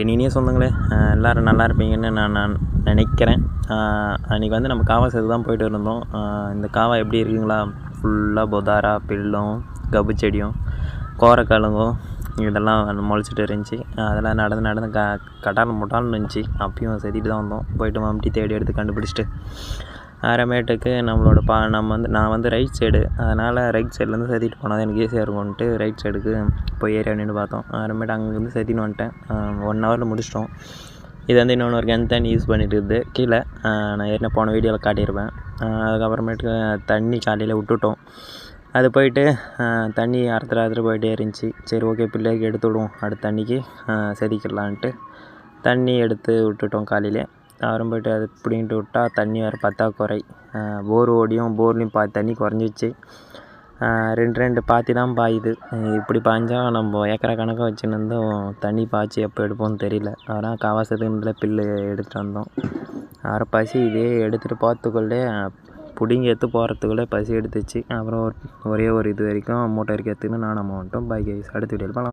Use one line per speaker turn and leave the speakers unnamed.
என் இனிய சொந்தங்களே, எல்லோரும் நல்லா இருப்பீங்கன்னு நான் நினைக்கிறேன். அன்றைக்கி வந்து நம்ம காவா சைடு தான் போயிட்டு இருந்தோம். இந்த காவா எப்படி இருக்குங்களா, ஃபுல்லாக பொதாரா, பில்லும், கபு செடியும், கோரக்கிழங்கும் இதெல்லாம் முளைச்சிட்டு இருந்துச்சு. அதெல்லாம் நடந்து கட்டாலம் முட்டாலும் இருந்துச்சு. அப்பயும் செதிட்டு தான் வந்தோம். போயிட்டு மம்டி தேடி எடுத்து கண்டுபிடிச்சிட்டு அரைமேட்டுக்கு நம்மளோட நான் வந்து ரைட் சைடு, அதனால் ரைட் சைட்லேருந்து செதிட்டு போனால் தான் எனக்கு ஈஸியாக இருக்கும்ன்ட்டு ரைட் சைடுக்கு போய் ஏரியா நின்று பார்த்தோம். அப்புறமேட்டு அங்கேருந்து செத்தின்னு வந்துட்டேன். 1 ஹவரில் முடிச்சிட்டோம். இது வந்து இன்னொன்று ஒரு தண்ணி யூஸ் பண்ணிட்டு இருக்குது கீழே. நான் ஏற்கனவே போன வீடியோவில் காட்டியிருப்பேன். அதுக்கப்புறமேட்டுக்கு தண்ணி காலையில் விட்டுட்டோம். அது போயிட்டு தண்ணி அறுத்துட்டு போயிட்டே இருந்துச்சு. சரி, ஓகே, பிள்ளைக்கு எடுத்து விடுவோம், அடுத்த தண்ணிக்கு செதிக்கிடலான்ட்டு தண்ணி எடுத்து விட்டுட்டோம் காலையிலே. அப்புறம் போய்ட்டு அது பிடிங்கிட்டு விட்டால் தண்ணி வேறு பற்றாக்குறை. போர் ஓடியும் போர்லேயும் தண்ணி குறைஞ்சிச்சு. 2 பாத்தி தான் பாயுது. இப்படி பாய்ஞ்சால் நம்ம ஏக்கரை கணக்காக வச்சுன்னு இருந்தோம். தண்ணி பாய்ச்சி எப்போ எடுப்போம்னு தெரியல. அதனால் காவாசத்துக்குள்ள பில்லு எடுத்துகிட்டு வந்தோம். அரை பசி இதே எடுத்துகிட்டு போகிறதுக்குள்ளே பிடிங்கி எடுத்து போகிறதுக்குள்ளே பசி எடுத்துச்சு. அப்புறம் ஒரே ஒரு இது வரைக்கும் மூட்டை வரைக்கும் எடுத்துக்கின்னு நானும் வந்துட்டோம். பாய் கைஸ், அடுத்த வீடியோவில் பார்க்கலாம்.